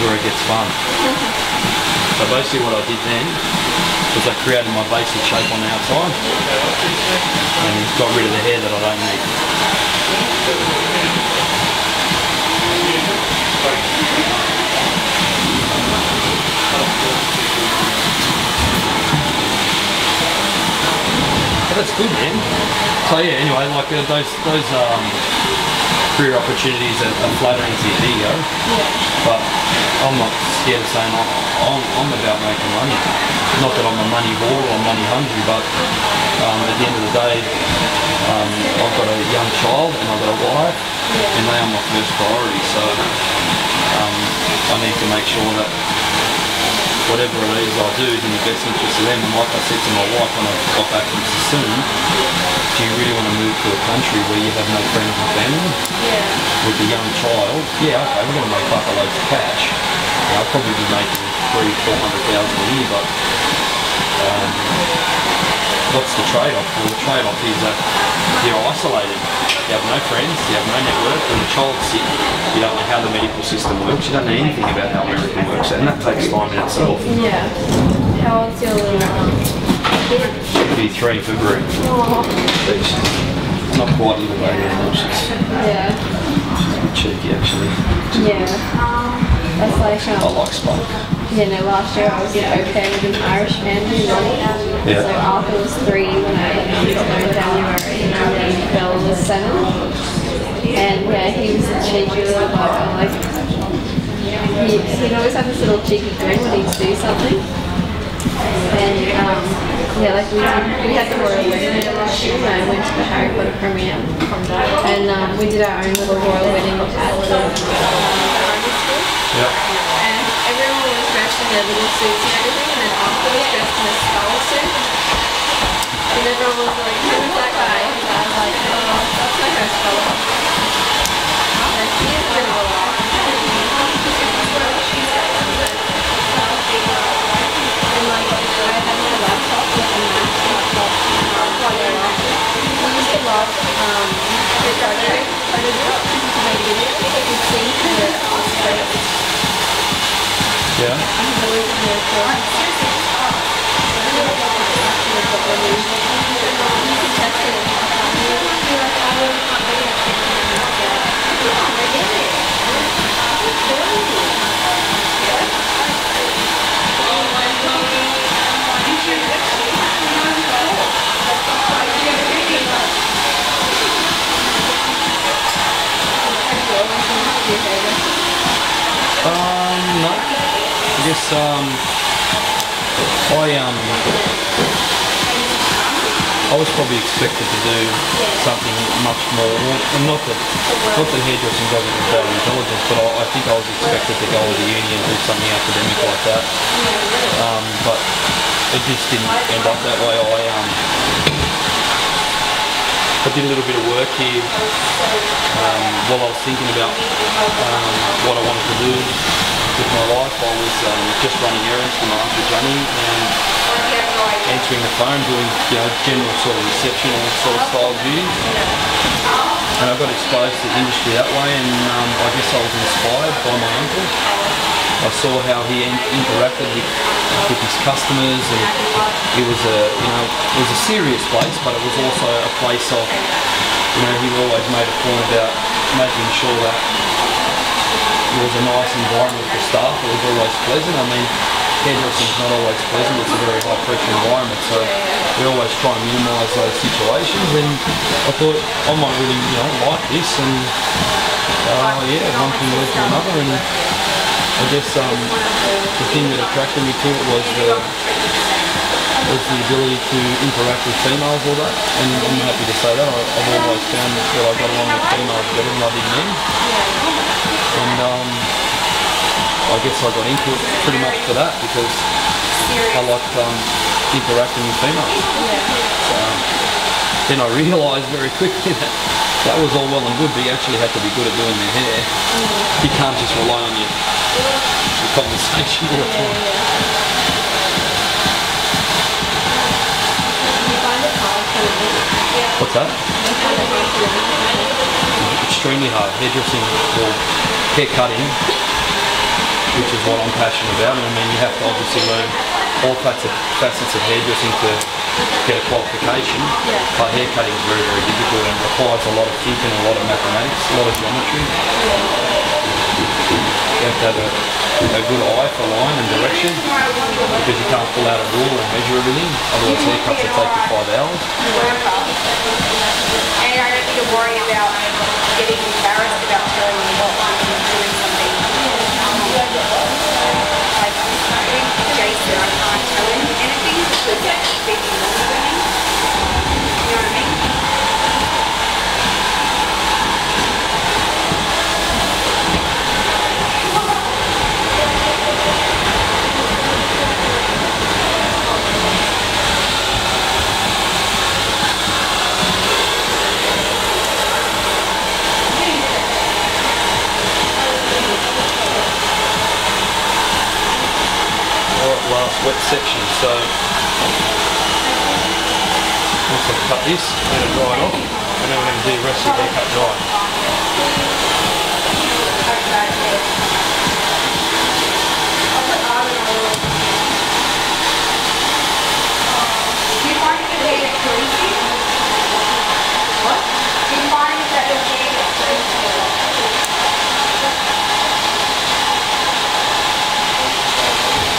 where it gets fun. So basically what I did then was I created my basic shape on the outside and got rid of the hair that I don't need. But that's good, man. So yeah, anyway, like those career opportunities are flattering to your ego. But I'm not scared of saying I'm about making money. Not that I'm a money whore or money hungry, but at the end of the day, I've got a young child and I've got a wife, and they are my first priority. So I need to make sure that whatever it is I do is in the best interest of them. And like I said to my wife when I got back from Sassoon, do you really want to move to a country where you have no friends and family? With a young child? Yeah, okay, we're going to make bucketloads of cash. I'll probably be making $300,000–400,000 a year, but what's the trade-off? Well, the trade-off is that you're isolated. You have no friends, you have no network. When the child's sick, you don't know how the medical system works, you don't know anything about how America works, and that takes time in itself. Yeah. How old's your little kid? She'll be 3 in February. She's not quite little baby anymore. She's cheeky actually. Yeah. That's like I like Spike. Yeah, no, last year I was in au pair with an Irish family. So Arthur was 3 when I was there in January, and then Belle was 7. And yeah, he was a cheeky little bugger. Like, he'd always have this little cheeky grin when he'd do something. And yeah, like we had the royal wedding last year, and I went to the Harry Potter premiere. And we did our own little royal wedding at the primary school. And everyone was dressed in their little suits and everything, and then Arthur was dressed in a skull suit. And everyone was like, who was that guy? And I was like, oh, that's like a skull. And he is a bit of a laugh. And like, I had my laptop with a Mac laptop while they were laughing. We used to love recording to make videos. You could see the credits. Yeah. No. I guess I was probably expected to do something much more, and not that hairdressing doesn't require intelligence, but I think I was expected to go to the uni and do something academic like that. But it just didn't end up that way. I did a little bit of work here while I was thinking about what I wanted to do with my life. I was just running errands for my Uncle Johnny and answering the phone, doing general sort of reception or sort of style duties. And I got exposed to the industry that way, and I guess I was inspired by my uncle. I saw how he interacted with his customers, and it was a serious place, but it was also a place of, he always made a point about making sure that it was a nice environment for staff. It was always pleasant. I mean, hairdressing's not always pleasant. It's a very high pressure environment, so we always try and minimise those situations. And I thought I might really, like this, and one thing led to another. And I guess the thing that attracted me to it was the ability to interact with females all day, and I'm happy to say that. I've always found that I got along with females better than I did men, and I guess I got into it pretty much for that, because I liked interacting with females. So then I realised very quickly that was all well and good, but you actually had to be good at doing their hair. You can't just rely on your conversation all the time. What's that? Extremely hard. Hairdressing or hair cutting which is what I'm passionate about. And I mean, you have to obviously learn all facets of hairdressing to get a qualification. But hair cutting is very, very difficult and requires a lot of thinking, a lot of mathematics, a lot of geometry. You have to have a good eye for line and direction, because you can't pull out a ruler and measure everything, otherwise haircuts will take you 5 hours. And I don't need to worry about getting embarrassed about showing you what I'm doing something. Like with Jason, I can't tell him anything because he's speaking longer than me. You know what I mean? Last wet section, so once I've cut this, I'm going to dry it off, and then we're going to do the rest of the haircut dry. Do you find it that you're crazy? What? Do you find it that you're crazy?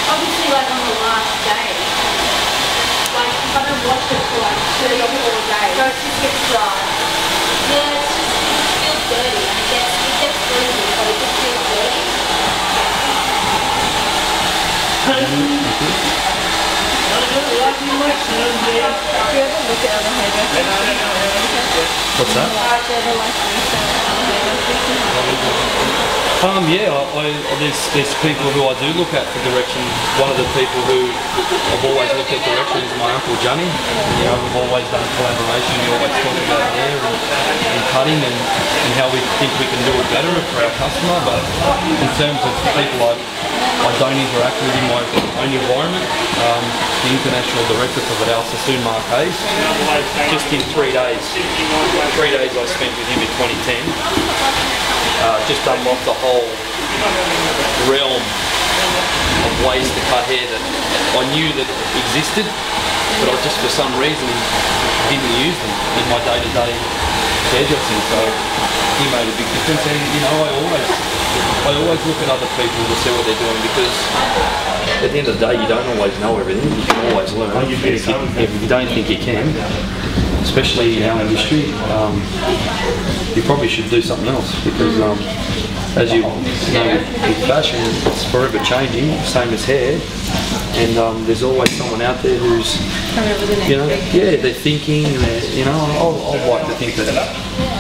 Obviously, like on the last day, like if I don't wash it for like 3 or 4 days, so it just gets dry. Yeah, it just feels dirty. And it gets greasy, but it just feels dirty. What's that? There's people who I do look at for direction. One of the people who I've always looked at direction is my uncle Johnny. You know, we've always done collaboration. We always talk about hair and cutting and how we think we can do it better for our customer. But in terms of people I don't interact with in my own environment, the international director for Vidal Sassoon Marquez, just in 3 days I spent with him in 2010, just unlocked the whole realm of ways to cut hair that I knew that existed, but I just for some reason didn't use them in my day-to-day hairdressing. So he made a big difference, and you know, I always look at other people to see what they're doing, because at the end of the day you don't always know everything. You can always learn. If you don't think you can, especially in our industry, you probably should do something else, because as you know, with fashion, it's forever changing, same as hair, and there's always someone out there who's, you know, yeah, they're thinking, you know, I'd like to think that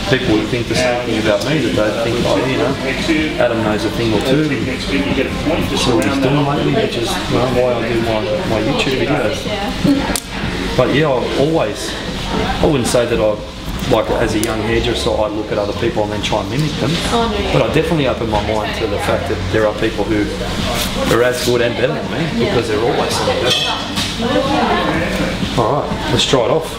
people would think the same thing about me, that they think, oh, you know, Adam knows a thing or two, and just see what he's doing lately, which is, you know, why I do my YouTube videos. But yeah, I wouldn't say that like as a young hairdresser, I look at other people and then try and mimic them. But I definitely open my mind to the fact that there are people who are as good and better than me, because they're always something better. Alright, let's try it off.